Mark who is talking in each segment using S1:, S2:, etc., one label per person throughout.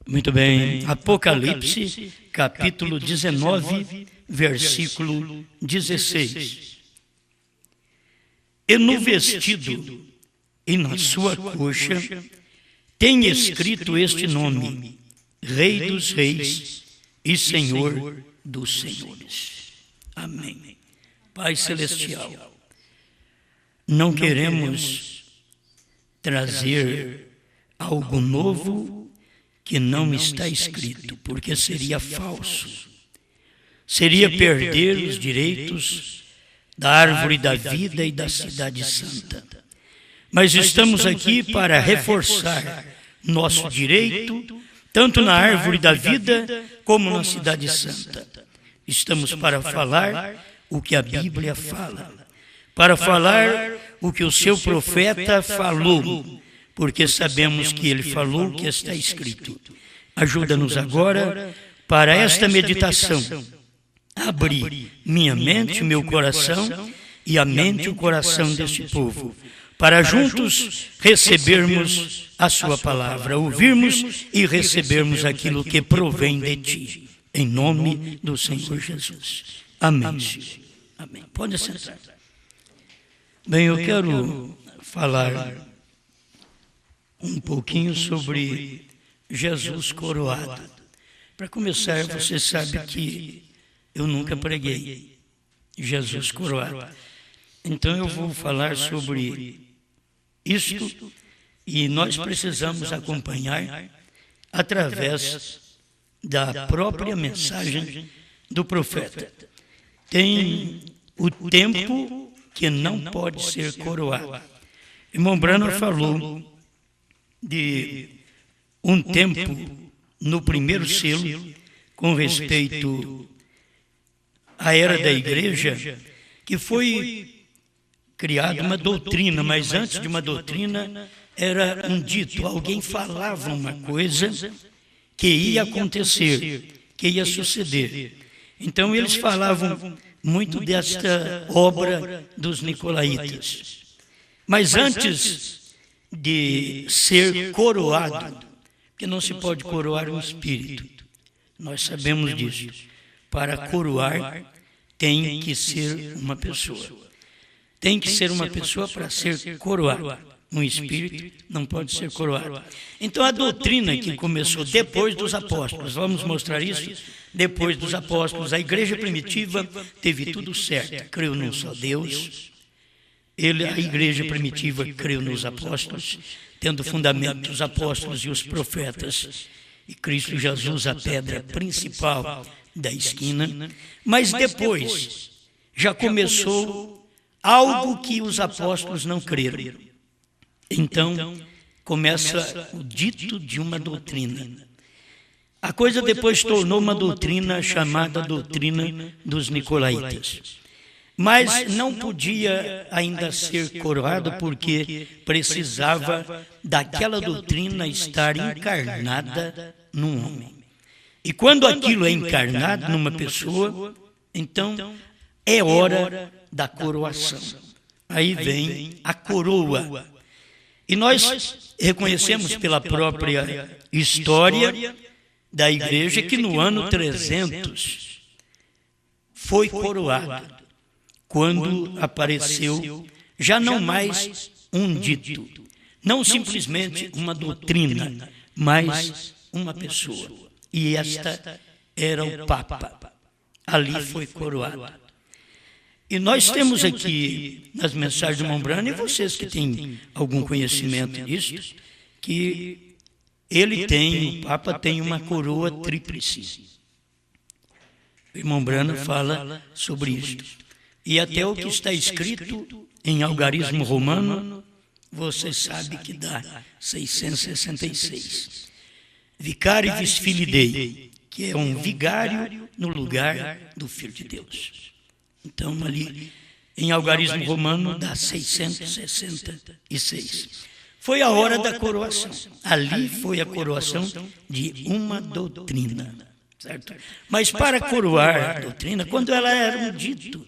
S1: Muito bem. Apocalipse, capítulo 19, versículo 16. E no vestido e na sua coxa tem escrito este nome: Rei dos Reis e Senhor dos Senhores. Amém. Pai Celestial, não queremos trazer algo novo que não está escrito, porque seria falso. Seria perder os direitos da árvore da vida e da cidade santa. Mas estamos aqui para reforçar nosso direito, tanto na árvore da vida como na cidade santa. Estamos para falar o que a Bíblia fala, para falar o que o seu profeta falou, porque sabemos que ele falou o que está escrito. Ajuda-nos agora para esta meditação. Abrir minha mente, meu coração e a mente e o coração deste povo, para juntos recebermos a sua palavra, ouvirmos e recebermos aquilo que provém de ti. Em nome do Senhor Jesus. Amém. Amém. Pode sentar. Bem, eu quero falar um pouquinho sobre Jesus coroado. Para começar, você sabe que eu nunca preguei Jesus coroado. Então eu vou falar sobre isto e nós precisamos acompanhar através da própria mensagem do profeta. Tem o tempo que não pode ser coroado. Irmão Branham falou de um tempo no primeiro selo com respeito à era da igreja, que foi criada uma doutrina, mas antes de uma doutrina era um dito, alguém falava uma coisa que ia acontecer, que ia suceder. Então eles falavam muito desta obra dos nicolaítas. Mas antes de ser coroado, porque não se pode coroar um espírito, nós sabemos disso. Para coroar tem que ser uma pessoa. Tem que ser uma pessoa para ser coroado. Um espírito não pode ser coroado. Então a doutrina que começou depois dos apóstolos, vamos mostrar isso? Depois dos apóstolos, a igreja primitiva teve tudo certo, creu num só Deus. A igreja primitiva creu nos apóstolos, tendo fundamento os apóstolos e os profetas, e Cristo Jesus a pedra principal da esquina. Mas depois já começou algo que os apóstolos não creram. Então começa o dito de uma doutrina. A coisa depois tornou uma doutrina chamada doutrina dos nicolaítas. Mas não podia ainda ser coroado porque precisava daquela doutrina estar encarnada num homem. E quando aquilo é encarnado numa pessoa, então é hora da coroação. Aí vem a coroa. E nós reconhecemos pela própria história da igreja que no ano 300 foi coroado. Quando apareceu, já não mais um dito, não simplesmente uma doutrina, mas uma pessoa. E esta era o Papa. Ali foi coroado. E nós temos aqui nas mensagens do irmão Branham, e vocês que têm algum conhecimento disso, que o Papa tem uma coroa tríplice. O irmão Branham fala sobre isto. E até o que está escrito em algarismo romano, você sabe que dá 666. Vicarius Filii Dei, que é um vigário no lugar do Filho de Deus. Então, ali, em algarismo romano, dá 666. Foi a hora da coroação. Ali foi a coroação de uma doutrina. Certo? Mas para coroar a doutrina, quando ela era um dito,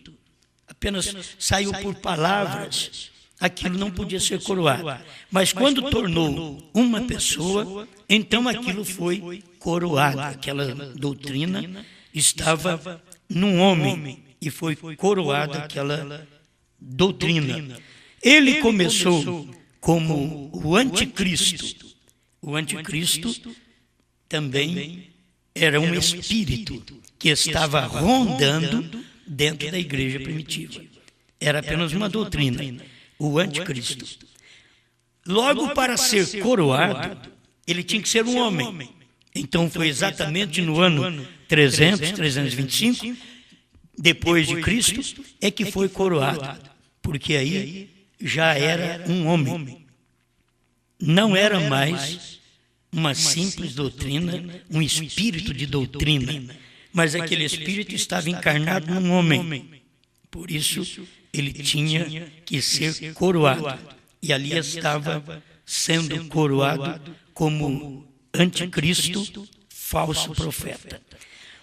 S1: apenas saiu por palavras, aquilo não podia ser coroado. Mas quando tornou uma pessoa, então aquilo foi coroado. Aquela doutrina estava num homem e foi coroada aquela doutrina. Ele começou como o anticristo. O anticristo também era um espírito que estava rondando dentro da igreja primitiva. Era apenas uma doutrina, o anticristo. Logo, para ser coroado, ele tinha que ser um homem. Então foi exatamente no ano 325, depois de Cristo, é que foi coroado, porque aí já era um homem. Não era mais uma simples doutrina, um espírito de doutrina, mas aquele espírito estava encarnado num homem. Por isso, ele tinha que ser coroado. E ali estava sendo coroado como anticristo, falso profeta.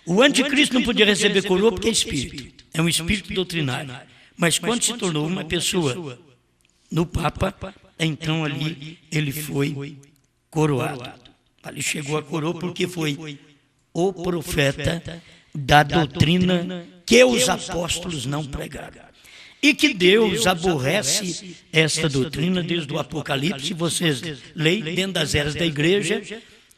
S1: O anticristo não podia receber coroa porque é espírito. É um espírito doutrinário. Mas quando se tornou uma pessoa no Papa, então ali ele foi coroado. Ali chegou a coroa porque foi o profeta da doutrina que os apóstolos não pregaram. E que Deus aborrece esta doutrina desde o Apocalipse. Vocês leem dentro das eras da igreja,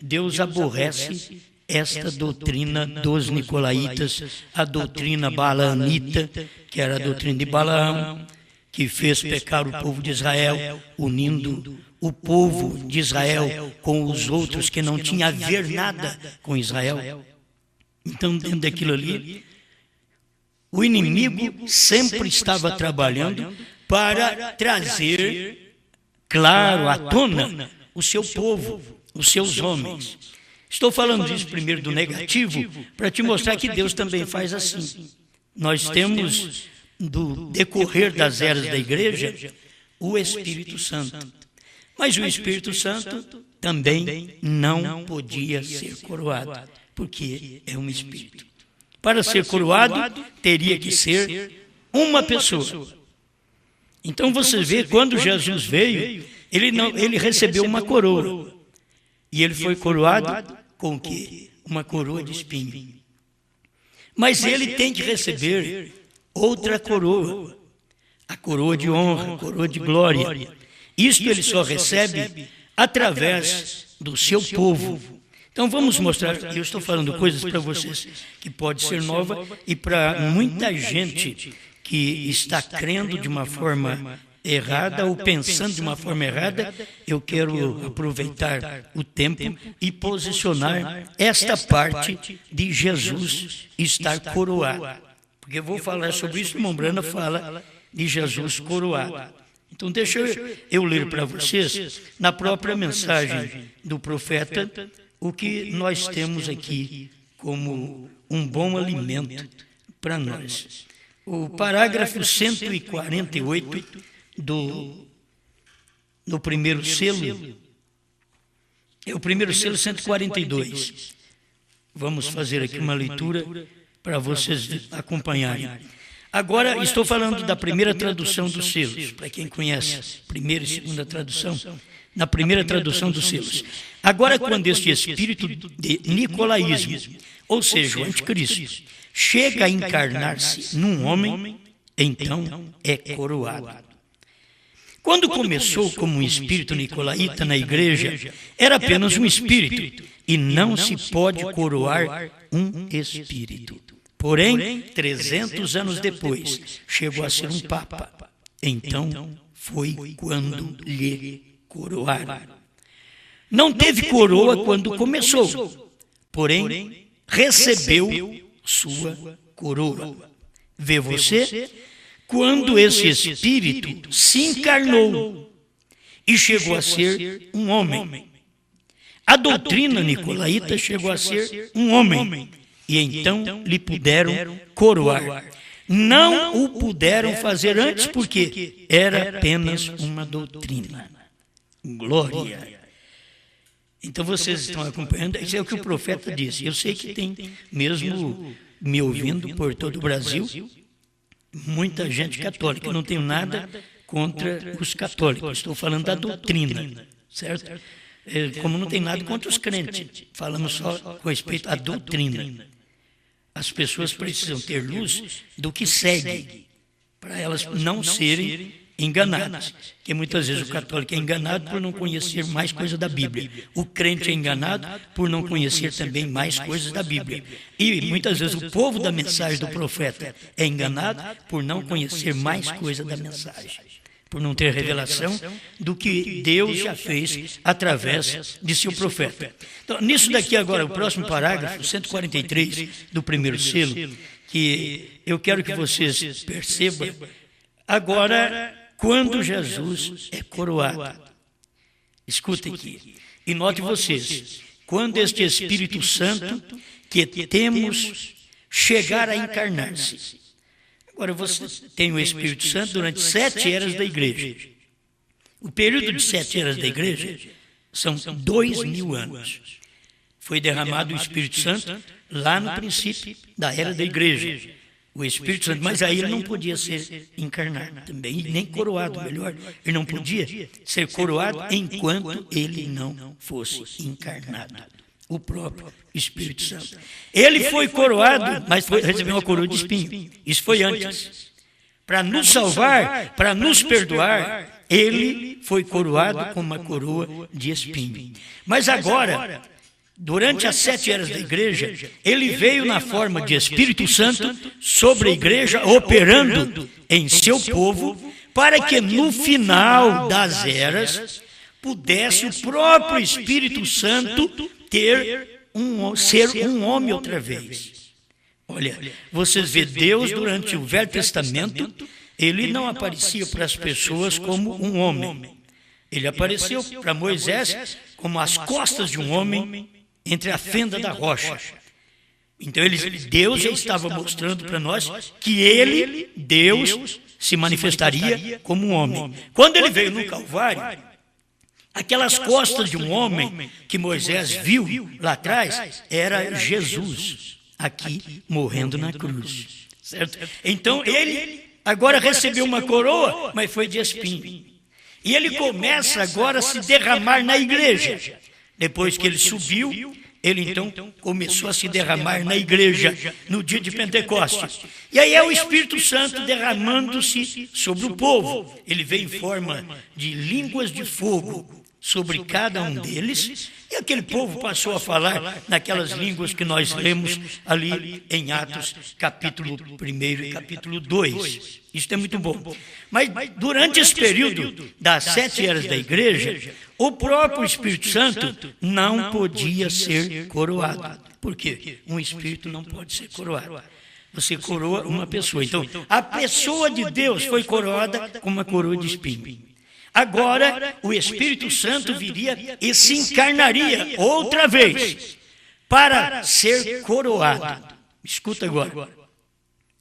S1: Deus aborrece esta doutrina dos nicolaítas, a doutrina balaamita, que era a doutrina de Balaão, que fez pecar o povo de Israel, unindo o povo de Israel com os outros que não tinham a ver nada com Israel. Então, dentro daquilo ali, o inimigo sempre estava trabalhando para trazer, claro, à tona o seu povo, os seus homens. Estou falando disso primeiro do negativo, para te mostrar que Deus também faz assim. Nós temos, do decorrer das eras da igreja, o Espírito Santo. Mas o Espírito Santo também não podia ser coroado, porque é um espírito. Para ser coroado, teria que ser uma pessoa. Então você vê, quando Jesus veio, ele recebeu uma coroa. E ele foi coroado com o quê? Uma coroa de espinho. Mas ele tem que receber outra coroa. A coroa de honra, a coroa de glória. Isto ele só recebe através do seu povo. Então vamos mostrar, eu estou falando coisas para vocês que pode ser nova e para muita gente que está crendo de uma forma errada ou pensando de uma forma errada, eu quero aproveitar o tempo e posicionar esta parte de Jesus estar coroado. Porque eu vou falar sobre isso, o irmão Brana fala de Jesus coroado. Então deixa eu ler para vocês, na própria mensagem do profeta, o que nós temos aqui como um bom alimento para nós. O parágrafo 148 no primeiro selo, é o primeiro selo 142. Vamos fazer aqui uma leitura para vocês acompanharem. Agora estou falando da primeira tradução dos selos, para quem conhece, primeira e segunda tradução, na primeira tradução dos selos. Agora, quando este espírito de nicolaísmo, ou seja, o anticristo, chega a encarnar-se num homem, então é coroado. Quando começou como um espírito nicolaíta na igreja, era apenas um espírito, e não se pode coroar um espírito. Porém, 300 anos depois, chegou a ser um papa. Então, foi quando lhe coroaram. Não teve coroa quando começou, porém, recebeu sua coroa. Vê você? Quando esse espírito se encarnou e chegou a ser um homem. A doutrina nicolaíta chegou a ser um homem. E então lhe puderam coroar. Não o puderam fazer antes porque era apenas uma doutrina. Glória. Então vocês estão acompanhando, isso é o que o profeta disse. Eu sei que tem, mesmo me ouvindo por todo o Brasil, muita gente católica. Eu não tenho nada contra os católicos. Estou falando da doutrina, certo? Como não tem nada contra os crentes, falamos só com respeito à doutrina. As pessoas precisam ter luz do que segue, para elas não serem enganadas. Porque muitas vezes o católico é enganado por não conhecer mais coisas da Bíblia. O crente é enganado por não conhecer também mais coisas da Bíblia. E muitas vezes o povo da mensagem do profeta é enganado por não conhecer mais coisas da mensagem, por não ter revelação do que Deus já fez através de seu profeta. Então, nisso daqui agora, o próximo parágrafo, 143 do primeiro selo, que eu quero que vocês percebam, agora, quando Jesus é coroado. Escutem aqui, e note vocês, quando este Espírito Santo que temos chegar a encarnar-se. Agora, você tem o Espírito Santo durante 7 eras da igreja. O período de 7 eras da igreja são 2000 anos. Foi derramado o Espírito Santo lá no princípio da era da igreja. O Espírito Santo, mas aí ele não podia ser encarnado também, nem coroado, melhor. Ele não podia ser coroado enquanto ele não fosse encarnado. O próprio Espírito Santo. Ele foi coroado, mas recebeu uma coroa de espinho. Isso foi antes. Para nos salvar, para nos perdoar, ele foi coroado com uma coroa de espinho. Mas agora, durante as 7 eras da igreja, ele veio na forma de Espírito Santo sobre a igreja, operando em seu povo, para que no final das eras pudesse o próprio Espírito Santo ser um homem outra vez. Olha, vocês vê Deus durante o Velho Testamento, ele não aparecia para as pessoas como um homem. Ele apareceu para Moisés como as costas de um homem entre a fenda da rocha. Então Deus já estava mostrando para nós que ele, Deus, se manifestaria como um homem. Quando ele veio no Calvário, aquelas costas de um homem que Moisés viu lá atrás, era Jesus, aqui morrendo na cruz. Certo? Então ele agora recebeu uma coroa, mas foi de espinho. E ele começa agora a se derramar na igreja. Depois que ele subiu, ele então começou a se derramar na igreja no dia de Pentecostes. E aí é o Espírito Santo derramando-se sobre o povo. Ele veio em forma de línguas de fogo sobre cada um deles, e aquele povo passou a falar naquelas línguas que nós lemos ali em Atos, capítulo 1 e capítulo 2. Isso é muito bom. Mas durante esse período das 7 eras da igreja, o próprio Espírito Santo não podia ser coroado. Por quê? Um Espírito não pode ser coroado. Você coroa uma pessoa. Então, a pessoa de Deus foi coroada com uma coroa de espinho. Agora, o Espírito Santo viria e se encarnaria outra vez para ser coroado. Escuta agora.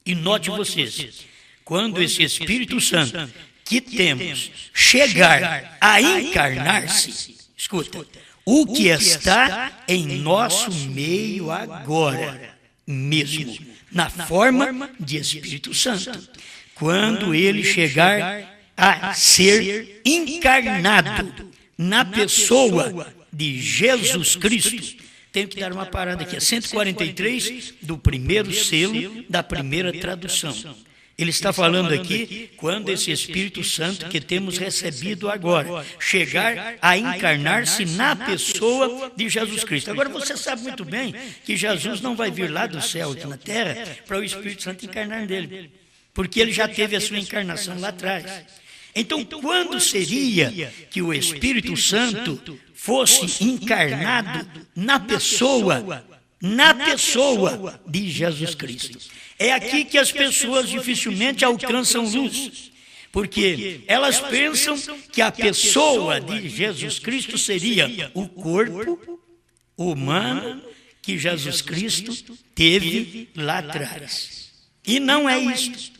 S1: E note vocês, quando esse Espírito Santo que temos chegar a encarnar-se, escuta, o que está em nosso meio agora mesmo, na forma de Espírito Santo, quando ele chegar a ser encarnado na pessoa de Jesus Cristo. Tenho que dar uma parada aqui, é 143 do primeiro selo da primeira tradução. Ele está falando aqui quando esse Espírito Santo que temos recebido agora chegar a encarnar-se na pessoa de Jesus Cristo. Agora você sabe muito bem que Jesus não vai vir lá do céu aqui na terra para o Espírito Santo encarnar nele, porque ele já teve a sua encarnação lá atrás. Então, quando seria que o Espírito Santo fosse encarnado na pessoa de Jesus Cristo? É aqui que as pessoas dificilmente alcançam luz, porque elas pensam que a pessoa de Jesus Cristo seria o corpo humano que Jesus Cristo teve lá atrás. E não é isto.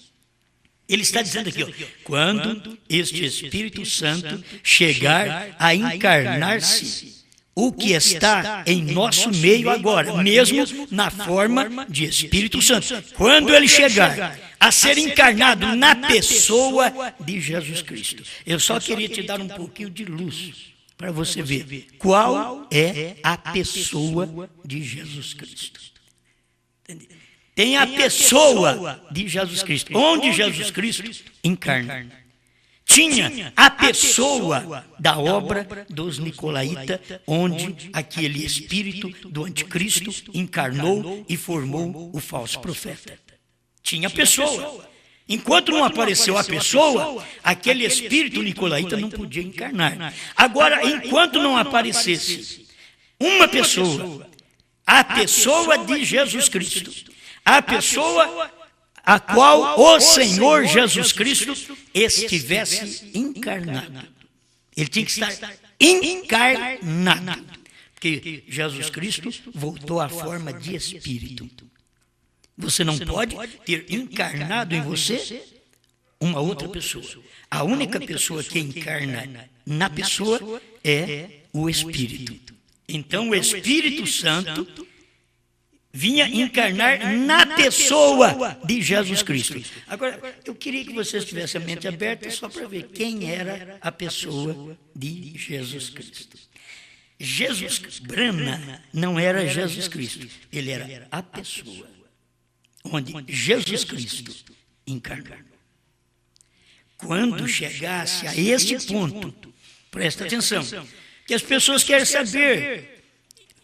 S1: Ele está dizendo aqui, ó, quando este Espírito Santo chegar a encarnar-se, o que está em nosso meio agora, mesmo na forma de Espírito Santo. Quando ele chegar, a ser encarnado na pessoa de Jesus Cristo. Eu só queria te dar um pouquinho de luz para você ver qual é a pessoa de Jesus Cristo. Entendeu? Tem a pessoa de Jesus Cristo, onde Jesus Cristo encarna. Tinha a pessoa da obra dos Nicolaítas, onde aquele espírito do anticristo encarnou e formou o falso profeta. Tinha a pessoa. Enquanto não apareceu a pessoa, aquele espírito nicolaíta não podia encarnar. Agora, enquanto não aparecesse uma pessoa, a pessoa de Jesus Cristo, a pessoa a qual o Senhor Jesus Cristo estivesse encarnado. Ele tinha que estar encarnado, porque Jesus Cristo voltou à forma de espírito. Você não pode ter encarnado em você uma outra pessoa. A única pessoa que encarna na pessoa é o Espírito. Então o Espírito Santo vinha encarnar na pessoa de Jesus Cristo. Agora, eu queria que vocês tivessem a mente aberta só para ver quem era a pessoa de Jesus Cristo. Jesus Brana não era Jesus Cristo, ele era a pessoa onde Jesus Cristo encarnou. Quando chegasse a este ponto, presta atenção, que as pessoas querem saber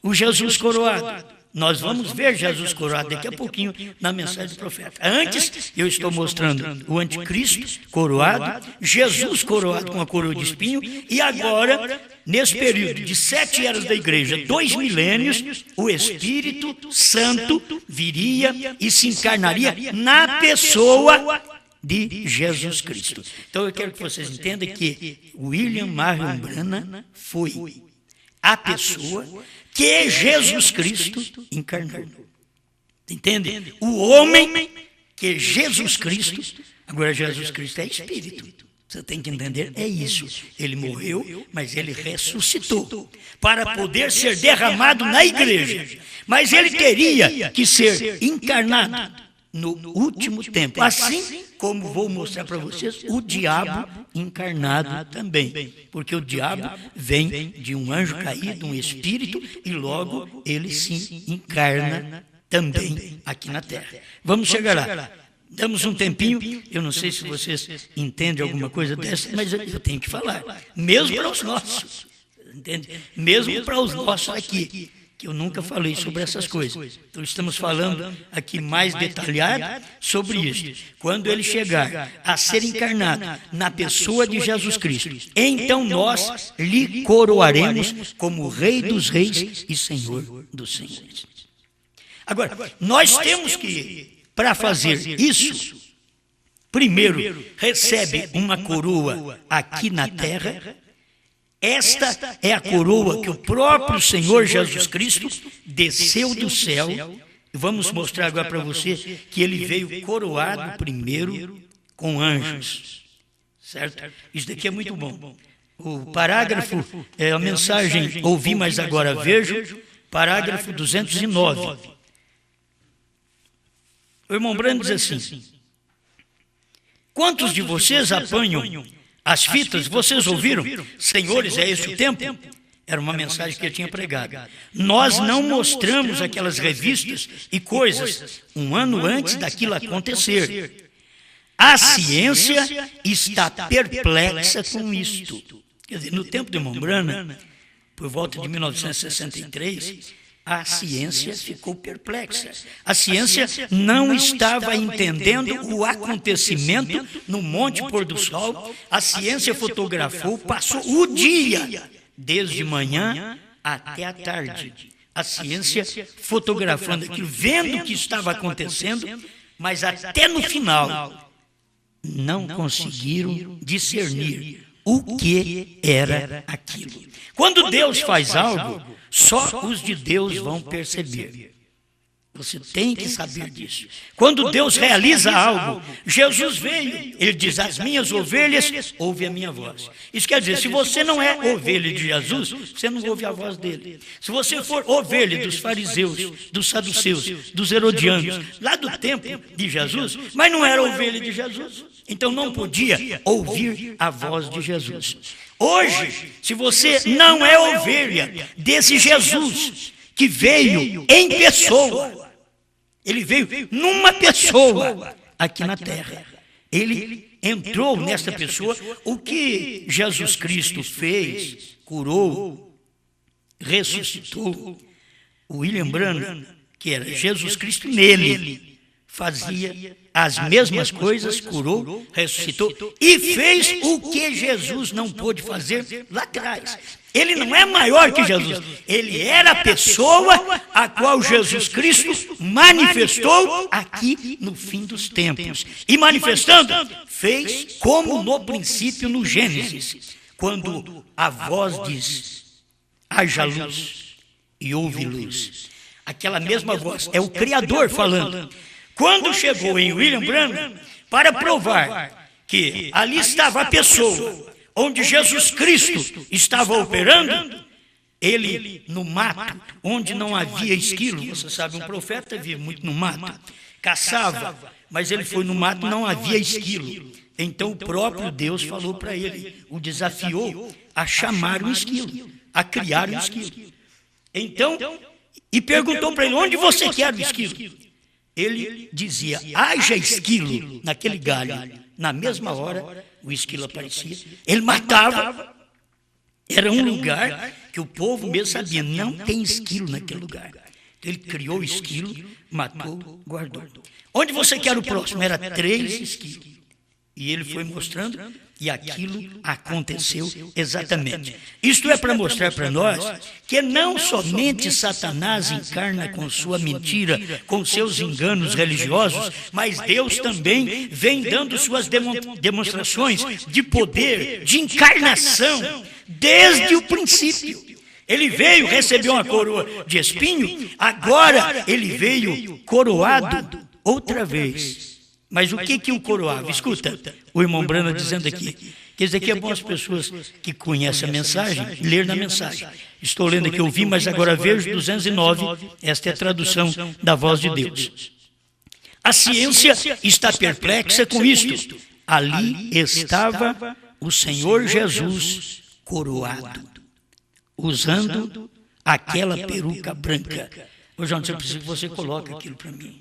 S1: o Jesus coroado. Nós vamos ver Jesus coroado daqui a pouquinho na mensagem do profeta. Antes, eu estou mostrando o anticristo coroado, Jesus coroado com a coroa de espinho, e agora, nesse período de 7 eras da igreja, 2 milênios, o Espírito Santo viria e se encarnaria na pessoa de Jesus Cristo. Então eu quero que vocês entendam que William Marion Branham foi a pessoa que Jesus Cristo encarnou. Entende? O homem que Jesus Cristo, agora Jesus Cristo é espírito. Você tem que entender, é isso. Ele morreu, mas ele ressuscitou para poder ser derramado na igreja. Mas ele teria que ser encarnado no último tempo. Assim como vou mostrar para vocês, o diabo encarnado também. Porque o diabo vem de um anjo caído, um espírito, e logo ele se encarna também aqui na terra. Vamos chegar lá. Damos um tempinho, eu não sei se vocês entendem alguma coisa dessa, mas eu tenho que falar. Mesmo para os nossos. Entende? Mesmo para os nossos aqui. Que eu nunca falei sobre essas coisas. Então estamos falando aqui mais detalhado sobre isso. Quando ele chegar a ser encarnado na pessoa de Jesus Cristo, então nós lhe coroaremos como Rei dos Reis e Senhor dos Senhores. Agora, nós temos que, para fazer isso, primeiro recebe uma coroa aqui na terra. Esta é a coroa que o próprio Senhor Jesus Cristo desceu do céu. Vamos mostrar agora para você que ele veio coroado primeiro com anjos. Certo? Isso daqui é muito bom. O parágrafo, a mensagem ouvi, mas agora vejo, parágrafo 209. O irmão Branham diz assim: quantos de vocês apanham as fitas? Vocês ouviram? Senhores, é esse o tempo? Era uma mensagem que eu tinha pregado. Nós não mostramos aquelas revistas e coisas um ano antes daquilo acontecer. A ciência está perplexa com isto. Quer dizer, no tempo de irmão Branham, por volta de 1963, a ciência ficou perplexa. A ciência não estava entendendo o acontecimento no Monte Pôr do Sol. A ciência fotografou, passou o dia, desde manhã até a tarde. A ciência fotografando aquilo, vendo o que estava acontecendo, mas até no final não conseguiram discernir o que era aquilo. Quando Deus faz algo, só os de Deus vão perceber. Você tem que saber disso. Quando Deus realiza algo, Jesus veio, ele diz: as minhas ovelhas ouvem a minha voz. Isso quer dizer, se você não é ovelha de Jesus, você não ouve a voz dele. Se você for ovelha dos fariseus, dos saduceus, dos herodianos, lá do tempo de Jesus, mas não era ovelha de Jesus, então não podia ouvir a voz de Jesus. Hoje, se você não é ovelha desse Jesus que veio em pessoa, ele veio numa pessoa aqui na terra. Ele entrou nesta pessoa. O que Jesus Cristo fez, curou, ressuscitou. O William Branham, que era Jesus Cristo nele, fazia as mesmas coisas, curou, ressuscitou e fez o que Jesus não pôde fazer lá atrás. Ele não é maior que Jesus, ele era a pessoa a qual Jesus Cristo manifestou aqui no fim dos tempos. E manifestando, fez como no princípio, no Gênesis, quando a voz diz: haja luz, e houve luz. Aquela mesma voz, é o Criador falando. Quando chegou em William Branham, para provar que ali estava a pessoa onde Jesus Cristo estava operando, ele no mato, onde não havia esquilo, você sabe, um profeta vive muito no mato, caçava, mas ele foi no mato, não havia esquilo. Então o próprio Deus falou para ele, o desafiou a chamar um esquilo, a criar um esquilo. Então, e perguntou para ele: onde você quer o esquilo? Ele dizia: haja esquilo naquele galho. Na mesma hora, o esquilo aparecia. Ele matava. Era um lugar que o povo mesmo sabia: não tem esquilo naquele lugar. Então, ele criou o esquilo, matou, guardou. Onde você quer o próximo? Era 3 esquilos. E ele foi mostrando, e aquilo aconteceu exatamente. Isto é para mostrar para nós que não somente Satanás encarna com sua mentira, com seus enganos religiosos, mas Deus também vem dando suas demonstrações de poder, de encarnação, desde o princípio. Ele veio, recebeu uma coroa de espinho, agora ele veio coroado outra vez. Mas o que o coroava? Escuta, o irmão Branham dizendo aqui, que isso aqui é bom as pessoas que conhecem a mensagem, ler na mensagem. Estou lendo aqui, eu vi, mas agora vejo 209, esta é a tradução da voz de Deus. A ciência está perplexa com isto. Ali estava o Senhor Jesus coroado, usando aquela peruca branca. Ô João, eu preciso que você coloque aquilo para mim.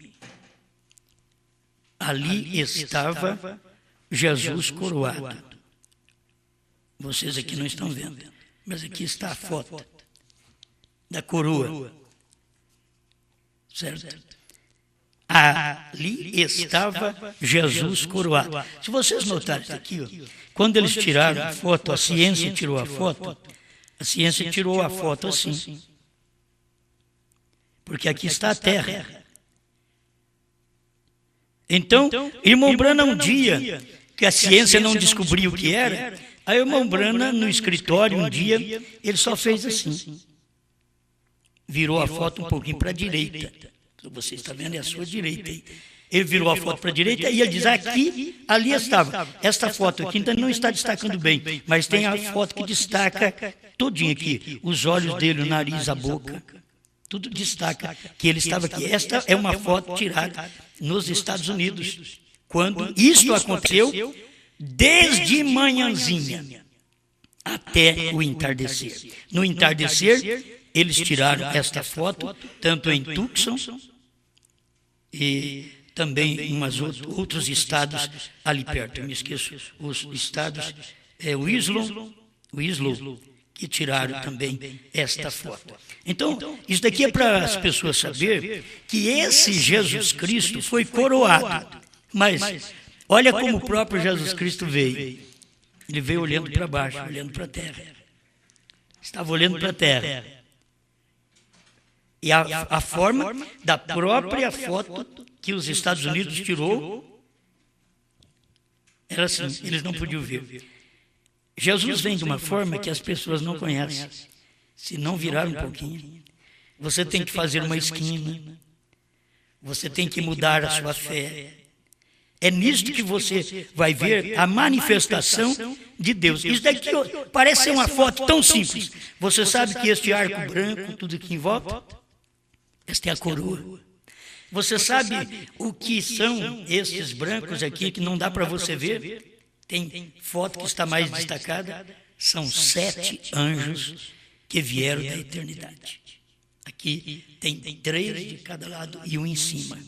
S1: Ali estava Jesus coroado. Vocês aqui não estão vendo, mas aqui está a foto da coroa. Certo? Ali estava Jesus coroado. Se vocês notarem aqui, ó, quando eles tiraram a foto, a ciência tirou a foto, a ciência tirou a foto assim. Porque aqui está a terra. Então, irmão Branham, um dia que a ciência não descobriu o que era, aí o irmão Branham, no escritório, um dia, ele só fez assim. Virou a foto um pouquinho para a direita. Você está vendo, é a sua direita aí. Ele virou a foto para a direita e ele diz: aqui, ali estava. Esta foto aqui ainda não está destacando bem, mas tem a foto que destaca todinho aqui. Os olhos dele, o nariz, a boca. Tudo destaca que ele estava aqui. Esta é uma foto tirada nos Estados Unidos, quando isto aconteceu, desde manhãzinha até o entardecer. No entardecer, eles tiraram esta foto, tanto em Tucson e também em outros estados ali perto. Eu me esqueço, os estados, Winslow, que tiraram também esta foto. Então, isso daqui é para as pessoas saberem que esse Jesus Cristo foi coroado. Mas, olha como o próprio Jesus Cristo veio. Ele veio olhando para baixo, olhando para a terra. Estava olhando para a terra. E a forma da própria foto que os Estados Unidos tirou era assim, eles não podiam ver. Jesus vem de uma forma que as pessoas não conhecem. Se não virar um pouquinho, você tem que fazer uma esquina. Você tem que mudar a sua fé. É nisto que você vai ver a manifestação de Deus. Isso daqui parece ser uma foto tão simples. Você sabe que este arco branco, tudo aqui em volta, esta é a coroa. Você sabe o que são estes brancos aqui, que não dá para você ver? Tem foto que está mais destacada. São 7 anjos que vieram da eternidade. Aqui tem 3 de cada lado e um em cima,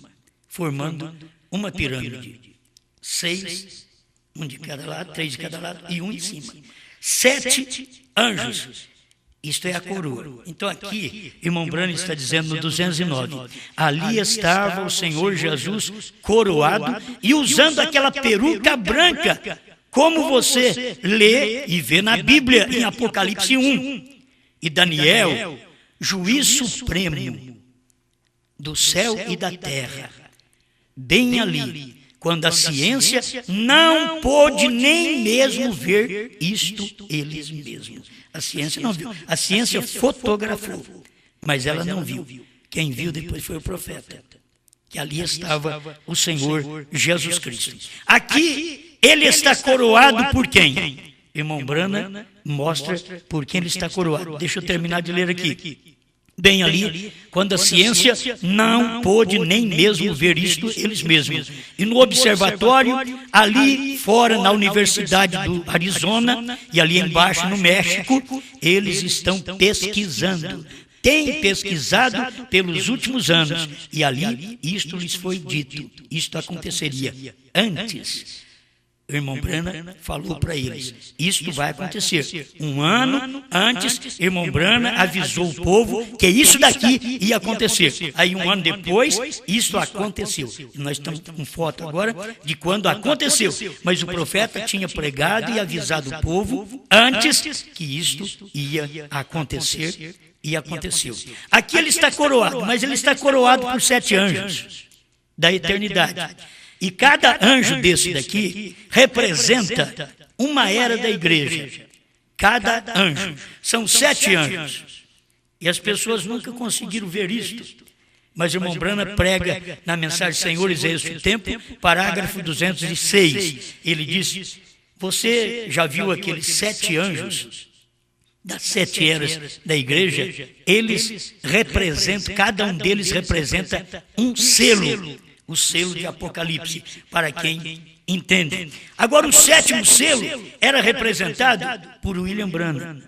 S1: formando uma pirâmide. 6, um de cada lado, 3 de cada lado e um em cima. 7 anjos. Isto é a coroa. Então aqui, irmão Brano está dizendo no 209, ali estava o Senhor Jesus coroado e usando aquela peruca branca, como você lê e vê na Bíblia, em Apocalipse 1. E Daniel, juiz supremo do céu e da terra, bem ali, quando a ciência não pôde nem mesmo ver isto eles mesmos. A ciência não viu. A ciência fotografou, mas ela não viu. Quem viu depois foi o profeta, que ali estava o Senhor Jesus Cristo. Aqui ele está coroado por quem? Irmão Brana mostra por quem ele está coroado. Deixa eu terminar de ler aqui. Bem ali, quando a ciência não pôde nem mesmo ver isto eles mesmos. E no observatório, ali fora na Universidade do Arizona, e ali embaixo no México, eles estão pesquisando. Têm pesquisado pelos últimos anos, e ali isto lhes foi dito. Isto aconteceria antes. O irmão Brana falou para eles, isto vai acontecer. Um ano antes, irmão Brana avisou o povo que isso daqui ia acontecer. Aí um ano depois, isso aconteceu. E nós estamos com foto agora de quando aconteceu. Mas o profeta tinha pregado e avisado o povo antes que isto ia acontecer, e aconteceu. Aqui ele está coroado, mas ele está coroado por 7 anjos da eternidade. E cada anjo desse daqui representa uma era da igreja. Cada anjo. São 7 anjos. E as pessoas nunca conseguiram ver isto. Mas o irmão Brana prega na mensagem Senhores é este o tempo, parágrafo 206. Ele diz, você já viu aqueles 7 anjos das 7 eras da igreja? Eles representam, cada um deles representa um selo. O selo de Apocalipse, para quem entende. Agora, o 7º selo era representado por William Branham,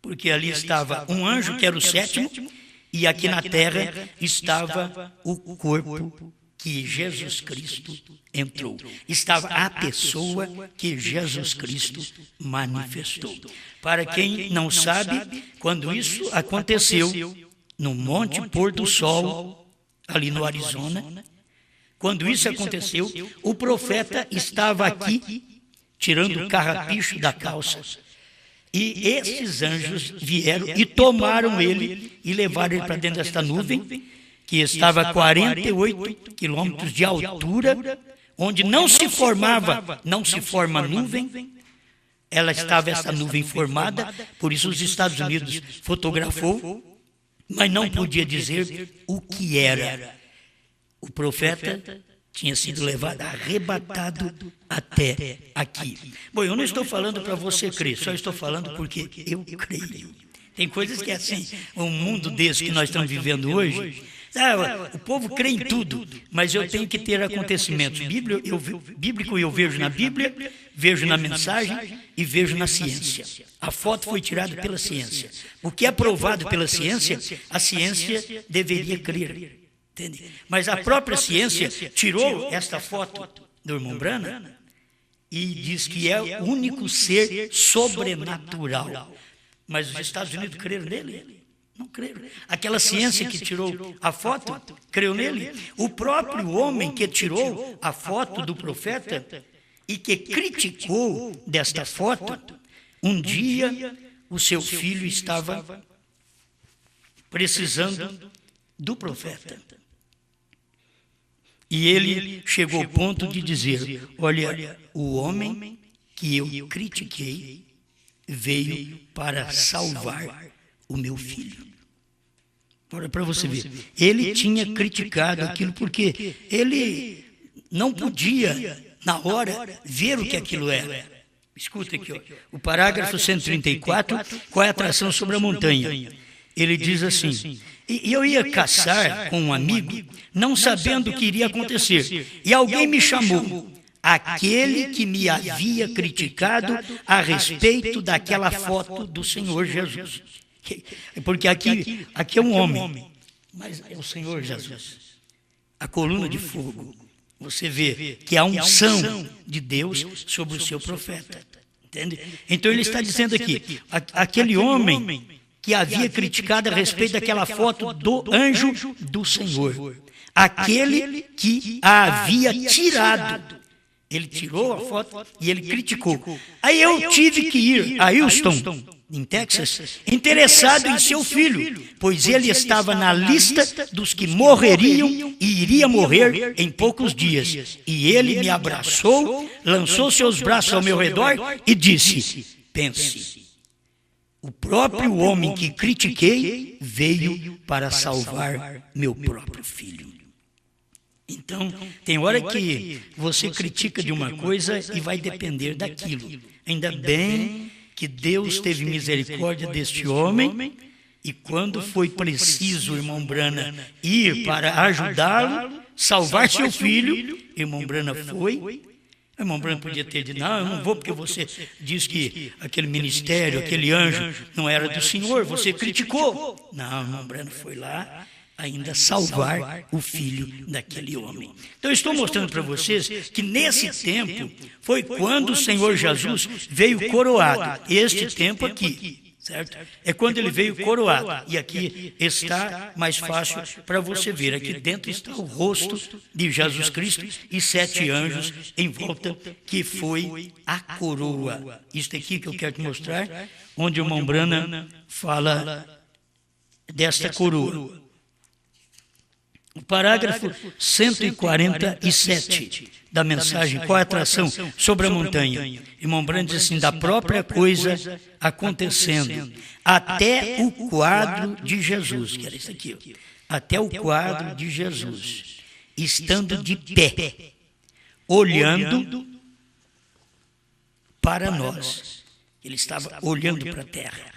S1: porque ali estava um anjo, que era o 7º, e aqui na terra estava o corpo que Jesus Cristo entrou. Estava a pessoa que Jesus Cristo manifestou. Para quem não sabe, quando isso aconteceu, no Monte Pôr do Sol, ali no Arizona, quando isso aconteceu, o profeta estava aqui, tirando o carrapicho da calça. E esses anjos vieram e tomaram ele e levaram ele para dentro desta nuvem, que estava a 48 quilômetros de altura, onde não se forma nuvem. Ela estava, essa nuvem formada, por isso os Estados Unidos fotografou, mas não podia dizer o que era. O profeta tinha sido levado, arrebatado até aqui. Bom, eu não estou falando para você crer, só estou falando porque eu creio. Tem coisas que é assim, um mundo desse que nós estamos vivendo hoje, o povo crê em tudo, mas eu tenho que ter acontecimentos bíblicos, eu vejo na Bíblia, vejo na mensagem e vejo na ciência. A foto foi tirada pela ciência. O que é provado pela ciência, a ciência deveria crer. Entende? Mas a própria ciência tirou esta foto do irmão Branham e diz que é o único ser sobrenatural. Mas os Estados Unidos creram nele? Não creram. Aquela ciência que tirou a foto, creu nele? O próprio homem que tirou a foto do profeta e que criticou desta foto, um dia o seu filho estava precisando do profeta. E ele chegou ao ponto de dizer, olha, o homem que eu critiquei veio para salvar o meu filho. Para você ver. Ele tinha criticado aquilo porque ele não podia, na hora, ver o que aquilo era. Escuta aqui, ó. O parágrafo 134, qual é a atração sobre a montanha? Ele diz assim: e eu ia caçar com um amigo, não sabendo o que iria acontecer. E alguém me chamou, aquele que me havia criticado a respeito daquela foto do Senhor Jesus. Porque aqui é um homem, mas é o Senhor Jesus. A coluna de fogo. Você vê que há unção de Deus sobre o seu profeta. Entende? Então ele está dizendo aqui, aquele homem que havia criticado a respeito daquela foto do anjo do Senhor. Aquele que a havia tirado. Ele tirou a foto e ele criticou. Aí eu tive que ir a Houston, em Texas, interessado em seu filho, pois ele estava na lista dos que morreriam e iria morrer em poucos dias. E ele me abraçou, lançou seus braços ao meu redor e disse: pense, o próprio homem que critiquei veio para salvar meu próprio filho. Então, tem hora que você critica de uma coisa e vai depender daquilo. Ainda bem que Deus teve misericórdia deste homem, e quando foi preciso, irmão Brana, ir para ajudá-lo, salvar seu filho, irmão Brana foi. O irmão Brana podia ter dito: não, eu não vou porque você diz que aquele ministério, aquele anjo não era do Senhor, você criticou. Não, o irmão Brana foi lá ainda salvar o filho daquele homem. Então eu estou mostrando para vocês que nesse tempo foi quando o Senhor Jesus veio coroado. Este tempo aqui, certo? É quando ele veio coroado. E aqui está mais fácil para você ver. Aqui dentro está o rosto de Jesus Cristo e 7 anjos em volta, que foi a coroa. Isto aqui que eu quero te mostrar, onde o irmão Brana fala desta coroa. O parágrafo 147 da mensagem, qual é a atração sobre a montanha? Irmão Brana diz assim: da própria coisa acontecendo, até o quadro de Jesus, que era isso aqui, ó, até o quadro de Jesus, estando de pé, olhando para nós. Ele estava olhando para a terra.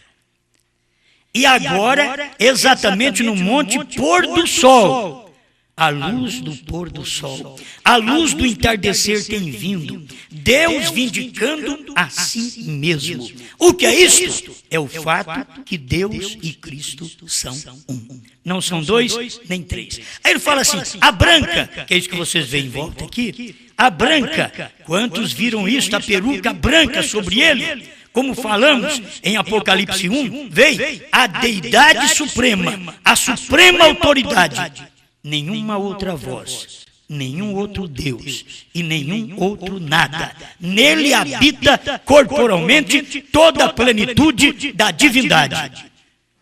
S1: E agora, exatamente no monte pôr do sol, a luz do pôr do sol, a luz do entardecer tem vindo, Deus vindicando a si mesmo. O que é isto? É o fato que Deus e Cristo são um. Não são dois, nem três. Aí ele fala assim: a branca, que é isso que vocês veem em volta aqui, a branca, quantos viram isso, a peruca branca sobre ele? Como falamos em Apocalipse 1, veio a deidade suprema, a suprema autoridade. Nenhuma outra voz, nenhum outro Deus e nenhum outro nada. Nele habita corporalmente toda a plenitude da divindade.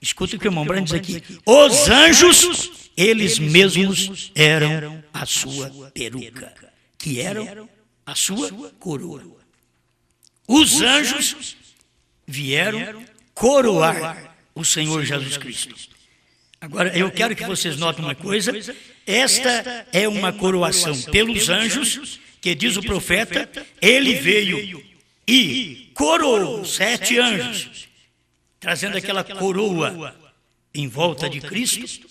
S1: Escuta o que o irmão Brana diz aqui: os anjos, eles mesmos eram a sua peruca, que eram a sua coroa. Os anjos vieram coroar o Senhor Jesus Cristo. Agora, eu quero que vocês notem uma coisa: esta é uma coroação pelos anjos, que diz o profeta, ele veio e coroou 7 anjos, trazendo aquela coroa em volta de Cristo,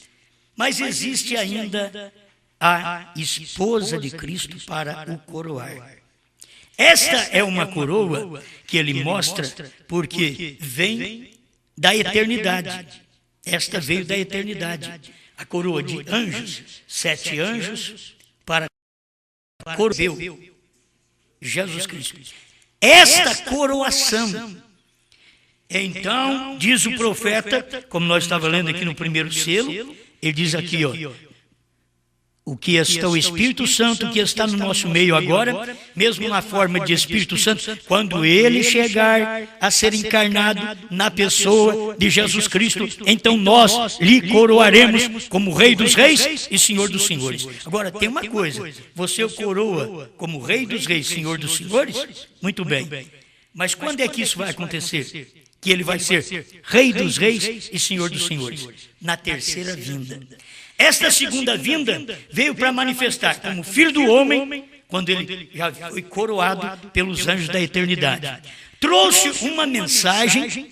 S1: mas existe ainda a esposa de Cristo para o coroar. Esta é uma coroa que ele mostra porque vem da eternidade. Esta veio da eternidade. A coroa de anjos, 7 anjos para coroeu Jesus Cristo. Esta coroação, então, diz o profeta, como nós estávamos lendo aqui no primeiro selo, ele diz aqui, ó, o que está o Espírito Santo que está no nosso meio agora, mesmo na forma de Espírito Santo, quando ele chegar a ser encarnado na pessoa de Jesus Cristo, então nós lhe coroaremos como Rei dos Reis e Senhor dos Senhores. Agora, tem uma coisa: você o coroa como Rei dos Reis, Senhor dos Senhores? Muito bem. Mas quando é que isso vai acontecer? que ele vai ser Rei dos Reis e Senhor dos Senhores, na terceira vinda. Esta segunda vinda veio para manifestar como Filho do Homem, quando ele já foi coroado pelos anjos da eternidade. Trouxe uma mensagem,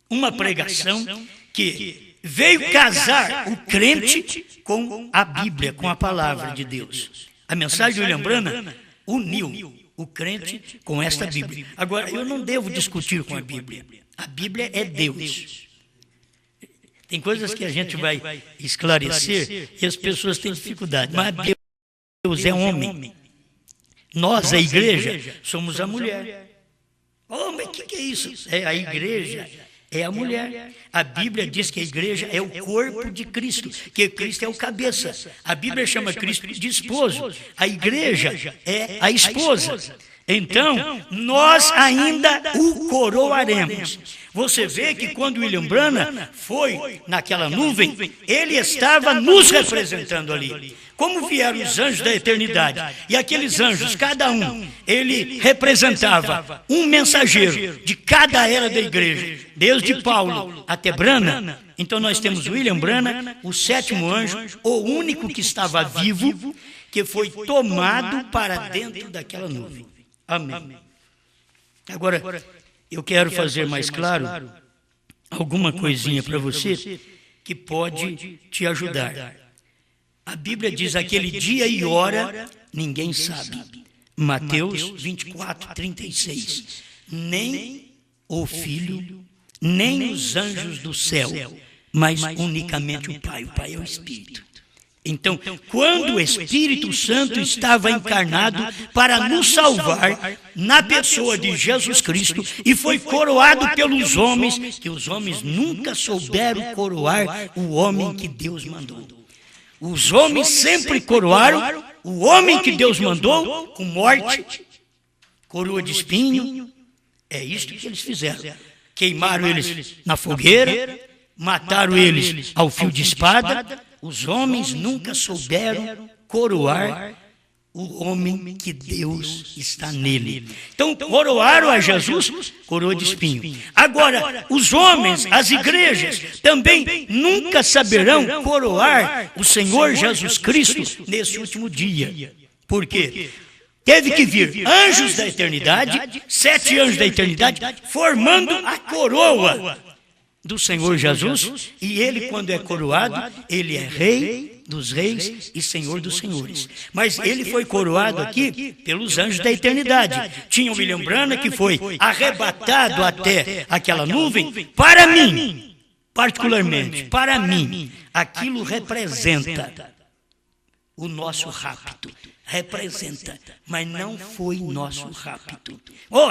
S1: uma pregação que veio casar o crente com a Bíblia, com a palavra de Deus. A mensagem de William Branham uniu o crente com esta Bíblia. Agora, eu não devo discutir com a Bíblia. A Bíblia é Deus. Tem coisas que a gente vai esclarecer e as pessoas têm dificuldade. Mas Deus é homem. Nós, a igreja, somos a mulher. Homem, o que é isso? É a igreja. É a mulher. A Bíblia diz que a igreja é o corpo de Cristo, que Cristo é o cabeça. A Bíblia chama Cristo de esposo. A igreja é a esposa. Então, nós ainda o coroaremos. Você vê que quando William Branham foi naquela nuvem, ele estava nos representando ali. Como vieram os anjos da eternidade, e aqueles anjos, cada um, ele representava um mensageiro de cada era da igreja, desde Paulo até Branham. Então nós temos William Branham, o sétimo anjo, o único que estava vivo, que foi tomado para dentro daquela nuvem. Amém. Agora, eu quero fazer mais claro alguma coisinha para você que pode te ajudar. A Bíblia diz: aquele dia e hora ninguém sabe. Mateus 24, 36. Nem o Filho, nem os anjos do céu, mas unicamente o Pai. O Pai é o Espírito. Então, quando o Espírito Santo estava encarnado para nos salvar na pessoa de Jesus Cristo e foi coroado pelos homens, que os homens nunca souberam coroar o homem que Deus mandou. Os homens sempre coroaram o homem que Deus mandou com morte, coroa de espinho. É isto que eles fizeram. Queimaram eles na fogueira, mataram eles ao fio de espada. Os homens nunca souberam coroar o homem que Deus está nele. Então, coroaram a Jesus, coroa de espinho. Agora, os homens, as igrejas, também nunca saberão coroar o Senhor Jesus Cristo nesse último dia. Por quê? Teve que vir anjos da eternidade, 7 anjos da eternidade, formando a coroa do Senhor Jesus, e ele, quando é coroado, ele é Rei dos Reis e Senhor dos Senhores. Mas ele foi coroado aqui pelos anjos da eternidade. Tinha o William Branham, que foi arrebatado até aquela nuvem. Para mim, particularmente, para mim, aquilo representa o nosso rapto. Representa, mas não foi nosso rapto.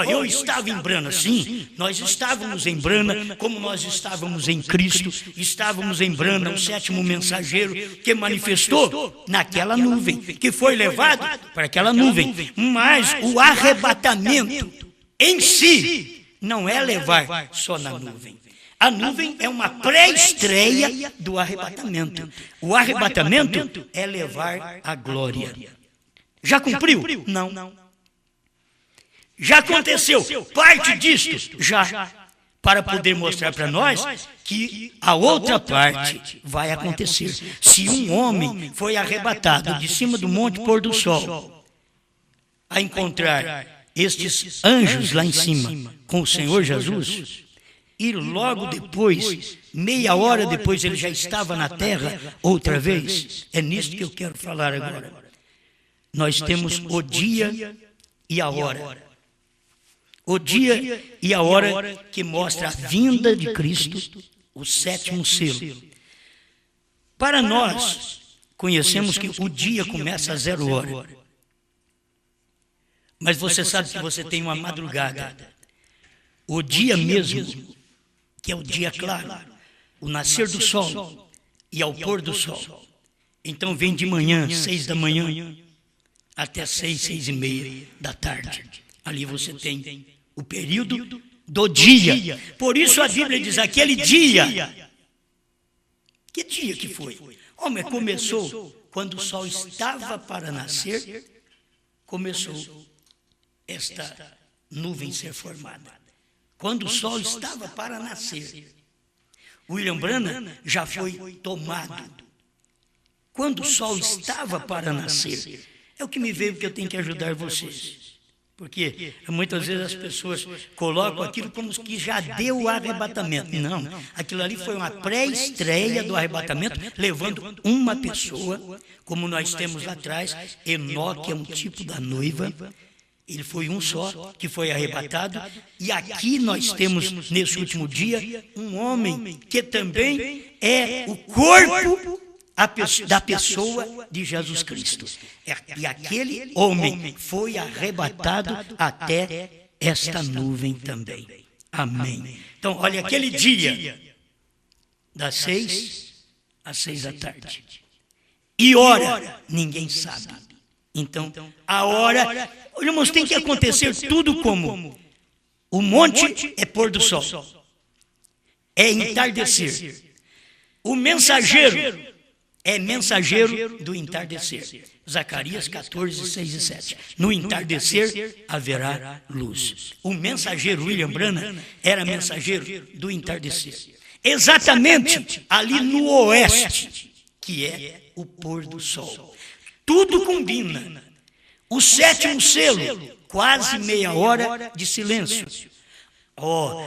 S1: Eu estava em Branham, sim, nós estávamos em Branham, como nós estávamos em Cristo, estávamos em Branham, o sétimo mensageiro que manifestou naquela nuvem, que foi levado para aquela nuvem. Mas o arrebatamento em si não é levar só na nuvem. A nuvem é uma pré-estreia do arrebatamento. O arrebatamento é levar a glória. Já cumpriu? Não. Já aconteceu parte disto? Já. Para poder mostrar para nós que a outra parte vai acontecer. Se um homem foi arrebatado de cima do monte pôr do sol a encontrar estes anjos lá em cima com o Senhor Jesus, e logo depois, meia hora depois, ele já estava na terra outra vez, é nisso que eu quero falar agora. Nós temos o dia e a hora. O dia e a hora que mostra a vinda de Cristo, o sétimo selo. Para nós, conhecemos que o dia começa a 0 hora. Mas você sabe que você tem uma madrugada. O dia mesmo, que é o dia claro, o nascer do sol e ao pôr do sol. Então vem de manhã, 6 da manhã, até 6, 6 e meia da tarde. Ali você tem o período do dia. Por isso a Bíblia diz, aquele dia. Que dia que foi? Mas começou quando o sol estava para nascer, começou esta nuvem ser formada. quando o sol estava para nascer. William Branham já foi tomado. Quando o sol estava para nascer. É o que me veio, porque eu tenho que ajudar vocês. Porque muitas vezes as pessoas colocam aquilo como que já deu o arrebatamento. Não, aquilo ali foi uma pré-estreia do arrebatamento, levando uma pessoa, como nós temos lá atrás. Enoque é um tipo da noiva. Ele foi um só que foi arrebatado. E aqui nós temos, nesse último dia, um homem que também é o corpo da pessoa de Jesus Cristo. E aquele homem foi arrebatado até esta nuvem também. Amém. Então, olha, aquele dia, das 6 às 6 da tarde. E hora, ninguém sabe. Então, a hora, irmãos, tem que acontecer tudo como? O monte é pôr do sol, é entardecer. O mensageiro é mensageiro do entardecer. Zacarias 14, 6 e 7. No entardecer haverá luz. O mensageiro William Branham era mensageiro do entardecer. Exatamente ali no oeste, que é o pôr do sol. Tudo combina. O sétimo selo, quase meia hora de silêncio.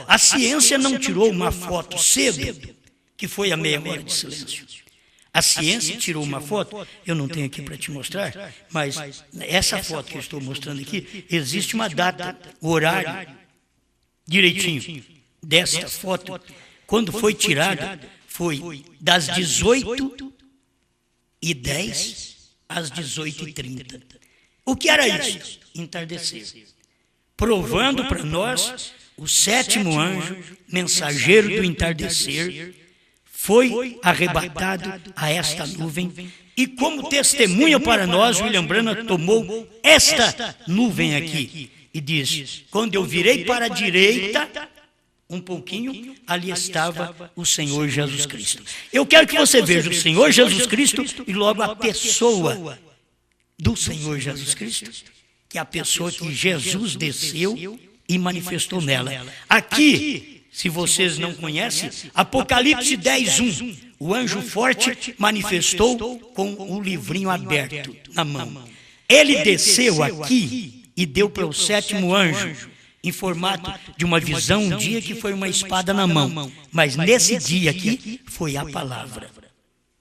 S1: A ciência não tirou uma foto cedo, que foi a meia hora de silêncio. A ciência tirou uma foto, eu não tenho aqui para te mostrar, mas essa foto que eu estou mostrando aqui, existe uma data, o horário, direitinho, desta foto. Quando foi tirada, foi das 18h10 às 18h30. O que era isso? Entardecer. Provando para nós, o sétimo anjo, mensageiro do entardecer, foi arrebatado a esta nuvem, e como testemunha para nós, William Branham tomou esta nuvem aqui e diz: quando eu virei para a direita, um pouquinho, ali estava o Senhor Jesus Cristo. Eu quero que você veja o Senhor Jesus Cristo e logo a pessoa do Senhor Jesus Cristo, que é a pessoa que Jesus desceu e manifestou nela. Aqui, se vocês não conhecem, Apocalipse 10:1, o anjo forte manifestou com o livrinho aberto na mão. Ele desceu aqui e deu para o sétimo anjo, em formato de uma visão, um dia que foi uma espada na mão. Mas nesse dia aqui foi a palavra.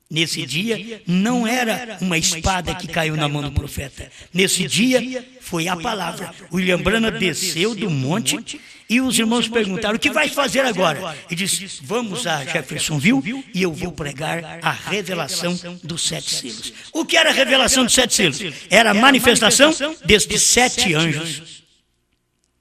S1: Nesse dia não era uma espada que caiu na mão do profeta. Nesse dia foi a palavra. William Branham desceu do monte e os irmãos perguntaram: o que vai fazer agora? E disse: vamos a Jeffersonville e eu vou pregar a revelação dos 7 selos. O que era a revelação dos 7 selos? Era a manifestação destes 7 anjos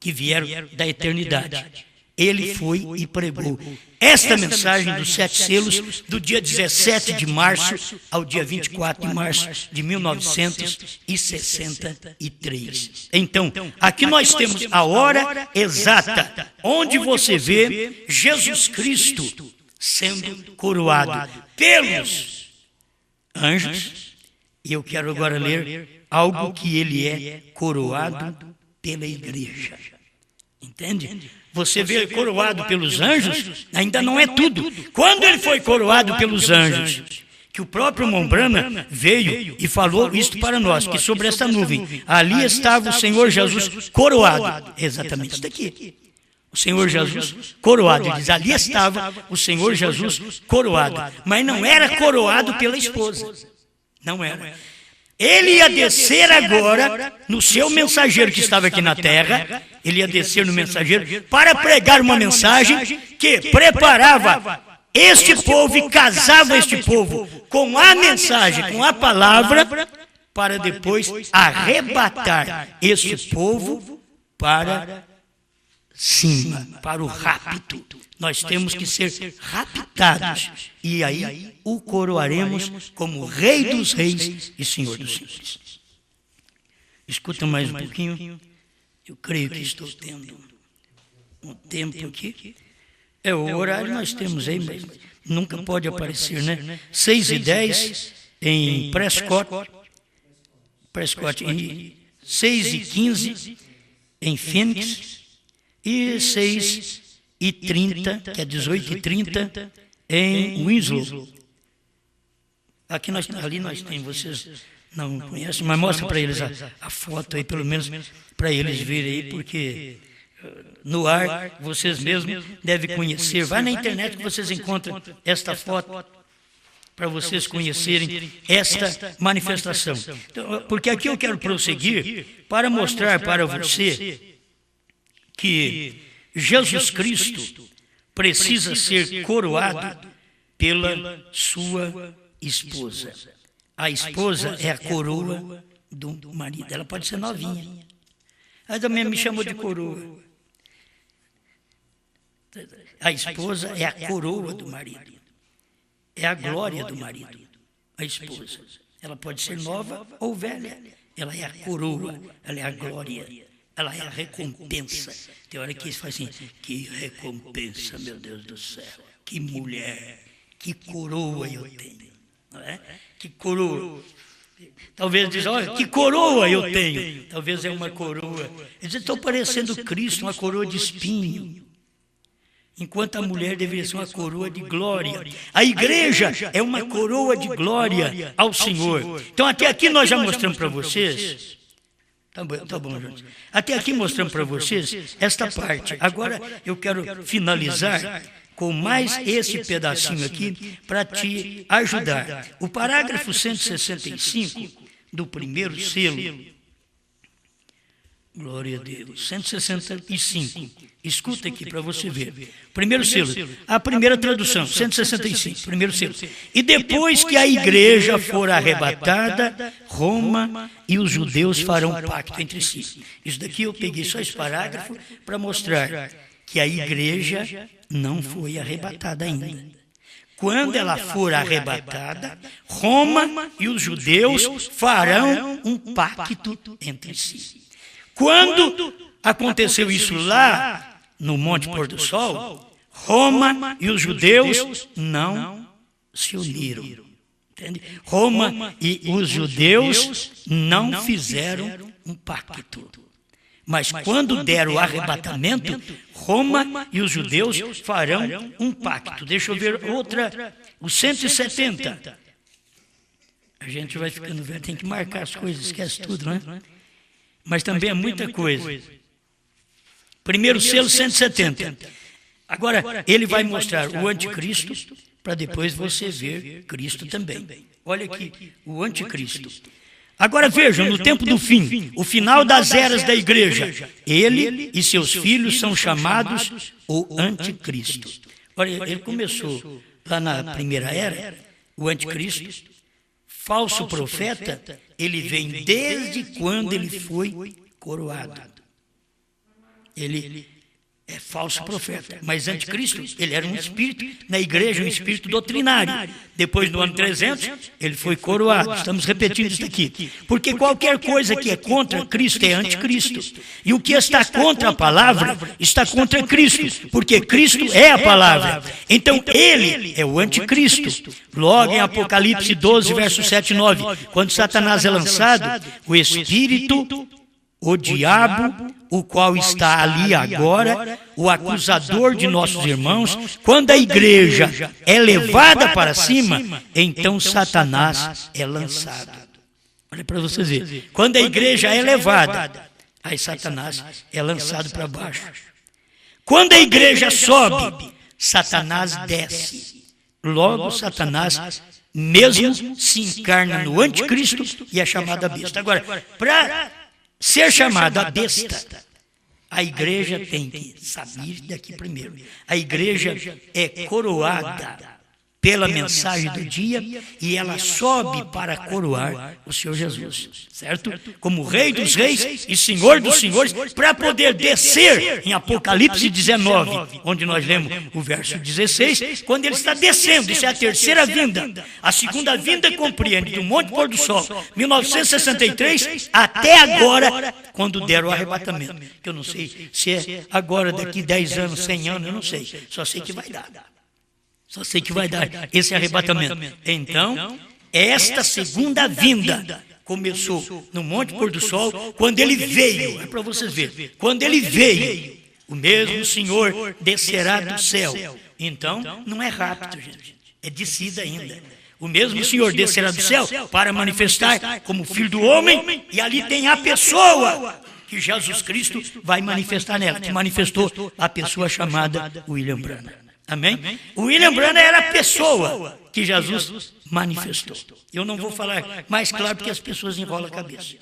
S1: que vieram da eternidade. Ele foi e pregou esta mensagem dos 7 selos do dia 17 de março ao dia 24 de março de 1963. Então, aqui nós temos a hora exata, onde você vê Jesus Cristo sendo coroado pelos anjos. E eu quero agora ler algo que ele é coroado pela igreja. Entende? Você vê coroado pelos anjos, ainda não é tudo. Quando ele foi coroado pelos anjos, que o próprio William Branham veio e falou isto para nós, que sobre essa nuvem, ali estava o Senhor Jesus coroado. Exatamente isso daqui. O Senhor Jesus coroado. Ele diz: ali estava o Senhor Jesus coroado. Mas não era coroado pela esposa. Não era. Ele ia descer agora no seu mensageiro que estava aqui na terra. Ele ia descer no mensageiro para pregar uma mensagem que preparava este povo e casava este povo com a mensagem, com a palavra, para depois arrebatar este povo para cima, para o rapto. Nós temos que ser raptados e aí o coroaremos como Rei dos Reis e Senhor dos Senhores. Escuta mais um pouquinho. Eu creio que estou tendo um tempo aqui. O horário nós temos aí, mas nunca pode aparecer, né? 6h10 em Prescott, e 6h15 em Phoenix, e 6 que é 18h30, em Winslow. Ali nós temos, vocês não conhecem, mas mostra para eles a foto aí, pelo menos para eles verem aí, porque no ar vocês mesmos devem conhecer. Vai na internet que vocês encontram esta foto, para vocês conhecerem esta manifestação. Então, porque aqui eu quero prosseguir para mostrar para você que Jesus Cristo precisa ser coroado pela sua esposa. A esposa é a coroa do marido. Ela pode ser novinha. Aí também me chamou de coroa. A esposa é a coroa do marido. É a glória do marido, a esposa. Ela pode ser nova ou velha. Ela é a coroa, ela é a glória, ela é a recompensa. Tem hora que eles falam assim, que recompensa, meu Deus do céu. Que mulher, que coroa eu tenho. Não é? Que coroa. Talvez diz, olha, que coroa eu tenho. Talvez é uma coroa. Eles dizem, estou parecendo Cristo, uma coroa de espinho. Enquanto a mulher deveria ser uma coroa de glória. A igreja é uma coroa de glória ao Senhor. Então, até aqui nós já mostramos para vocês. Tá bom, gente. Até aqui mostramos para vocês esta parte. Agora eu quero finalizar com mais esse pedacinho aqui para te ajudar. O parágrafo 165 do primeiro selo. Glória a Deus. 165. Escuta aqui para você ver. Primeiro selo. A primeira tradução, 165. Primeiro selo. E depois que a igreja for arrebatada, Roma e os judeus farão pacto entre si. Isso daqui eu peguei só esse parágrafo para mostrar que a igreja não foi arrebatada ainda. Quando ela for arrebatada, Roma e os judeus farão um pacto entre si. Quando aconteceu isso lá no Monte Pôr do Sol, Roma e os judeus não se uniram. Entende? Roma e os judeus não fizeram um pacto. Mas quando der o arrebatamento, Roma e os judeus farão um pacto. Deixa eu ver outra, o 170. A gente vai ficando velho, tem que marcar as coisas, esquece tudo, não é? Mas também é muita coisa. Primeiro selo, 170. Agora, ele vai mostrar o anticristo, para depois você ver Cristo também. Olha aqui, o anticristo. Agora vejam, no tempo do fim, o final das eras da igreja, ele e seus filhos são chamados o anticristo. Olha, ele começou lá na primeira era, o anticristo, falso profeta, ele vem desde quando ele foi coroado. Ele é falso profeta, mas anticristo, ele era um espírito, na igreja um espírito doutrinário. Depois, no ano 300, ele foi coroado. Estamos repetindo isso aqui. Porque qualquer coisa que é contra Cristo é anticristo. E o que está contra a palavra está contra Cristo, porque Cristo é a palavra. Então, ele é o anticristo. Logo em Apocalipse 12, versos 7 e 9, quando Satanás é lançado, o espírito, o diabo, o qual está ali agora, o acusador de nossos irmãos, quando a igreja é levada para cima, então Satanás é lançado. Olha para vocês verem. Quando a igreja é levada, aí Satanás é lançado para baixo. Quando a igreja sobe, Satanás desce. Logo, Satanás mesmo se encarna no anticristo e é chamado a besta. Agora, para ser chamado a besta, a igreja tem que saber daqui primeiro. A igreja é coroada pela mensagem do dia e ela sobe para coroar o Senhor Jesus, certo? Como Rei dos Reis e Senhor dos Senhores, para poder descer em Apocalipse 19, onde nós lemos o verso 16, quando ele está descendo, isso é a terceira vinda. A segunda vinda compreende do Monte Pôr do Sol, 1963, até agora, quando der o arrebatamento. Que eu não sei se é agora, daqui 10 anos, 100 anos, eu não sei. Só sei que vai dar. Só sei que vai dar esse arrebatamento. Então, esta segunda vinda começou no Monte Pôr do Sol, quando ele veio. É para vocês verem. Quando ele veio, o mesmo Senhor descerá do céu. Então, não é rápido, gente, é descida ainda. O mesmo Senhor descerá do céu para manifestar como Filho do Homem, e ali tem a pessoa que Jesus Cristo vai manifestar nela, que manifestou a pessoa chamada William Branham. Amém? O William Branham era a pessoa que Jesus manifestou. Eu não vou falar mais claro porque as pessoas enrolam a cabeça.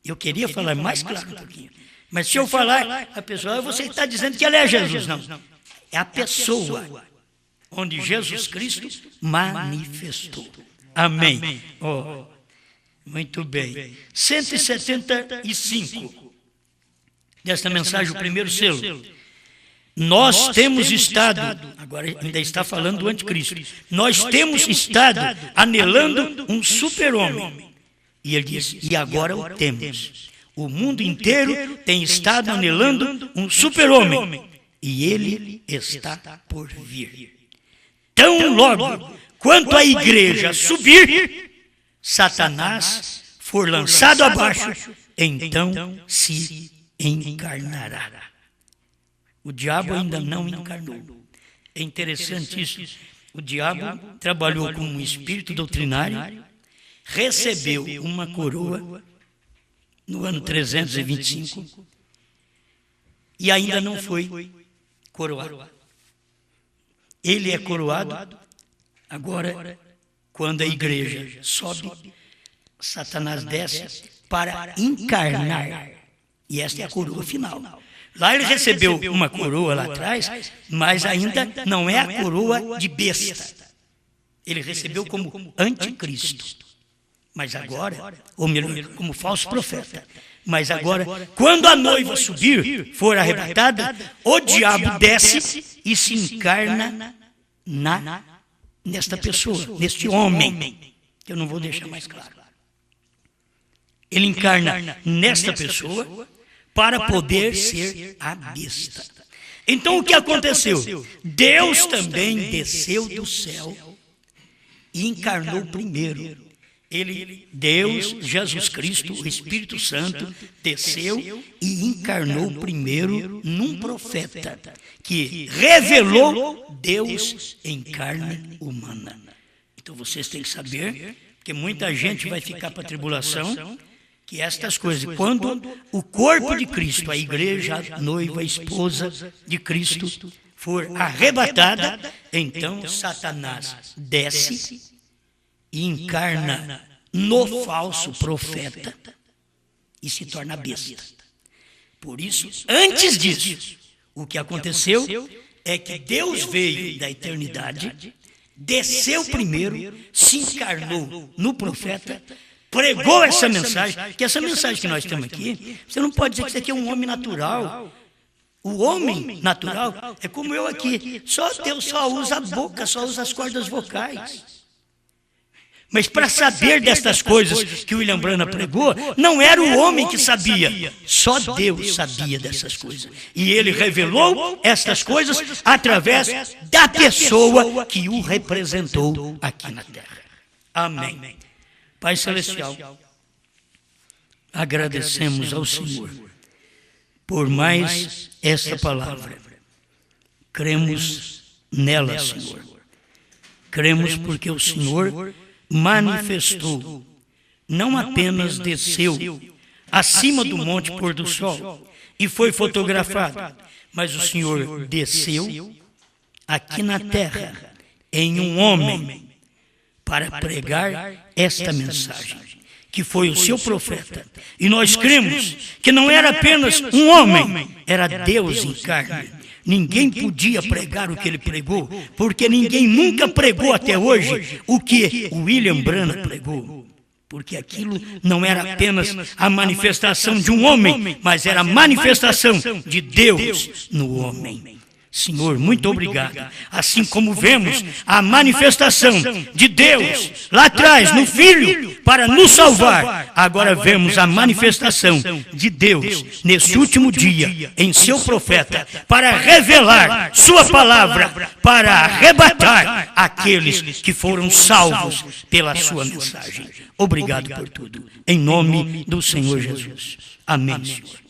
S1: Eu queria falar mais claro um pouquinho. Mas se eu falar, a pessoa, você está dizendo que ela é Jesus. Não. É a pessoa onde Jesus Cristo manifestou. Amém. Oh, muito bem. 175 desta mensagem, o primeiro selo. Nós temos estado, agora ainda está falando do anticristo, nós temos estado anelando um super-homem. E ele diz, e agora o temos. O mundo inteiro tem estado anelando um super-homem, e ele está por vir. Tão logo quanto a igreja subir, Satanás for lançado abaixo, então se encarnará. O diabo ainda não encarnou. É interessante isso. O diabo trabalhou como um espírito doutrinário, recebeu uma coroa no ano 325 e ainda não foi coroado. Ele é coroado agora quando a igreja sobe, Satanás desce para encarnar. E esta é a coroa final. Lá ele recebeu uma coroa lá atrás, mas ainda não é a coroa de besta. Ele recebeu como anticristo. Mas agora, ou melhor, como falso profeta. Mas agora, quando a noiva subir, for arrebatada, o diabo desce e se encarna nesta pessoa, neste homem, que eu não vou deixar mais claro. Ele encarna nesta pessoa para poder ser a besta. Então o que aconteceu? Deus também desceu do céu e encarnou primeiro. Deus, Jesus Cristo, o Espírito Santo, desceu e encarnou primeiro num profeta que revelou Deus em carne humana. Então vocês têm que saber que muita gente vai ficar para a tribulação, que estas coisas, quando o corpo de Cristo, a igreja, a noiva, a esposa de Cristo, for arrebatada, então Satanás desce e encarna no falso profeta e se torna besta. Por isso, antes disso, o que aconteceu é que Deus veio da eternidade, desceu primeiro, se encarnou no profeta, pregou essa mensagem, que essa mensagem que nós temos aqui, você não pode dizer que isso aqui é um homem natural. O homem natural é como eu aqui, Deus só usa a boca, só usa as cordas vocais. Mas para saber destas coisas que o William Branham pregou, não era o homem que sabia, só Deus sabia dessas coisas. E ele revelou estas coisas através da pessoa que o representou aqui na terra. Amém. Pai Celestial, agradecemos ao Senhor por mais esta palavra. Cremos nela, Senhor. Cremos porque o Senhor manifestou, não apenas desceu acima do monte pôr do sol e foi fotografado, mas o Senhor desceu aqui na terra em um homem para pregar esta mensagem, que foi o seu profeta. E nós cremos que não era apenas um homem, era Deus em carne. Ninguém podia pregar o que ele pregou, porque ninguém nunca pregou até hoje o que o William Branham pregou. Porque aquilo não era apenas a manifestação de um homem, mas era a manifestação de Deus no homem. Senhor, muito obrigado. Assim como vemos a manifestação de Deus lá atrás no Filho para nos salvar, agora vemos a manifestação de Deus nesse último dia em seu profeta para revelar sua palavra, para arrebatar aqueles que foram salvos pela sua mensagem. Obrigado por tudo. Em nome do Senhor Jesus. Amém, Senhor.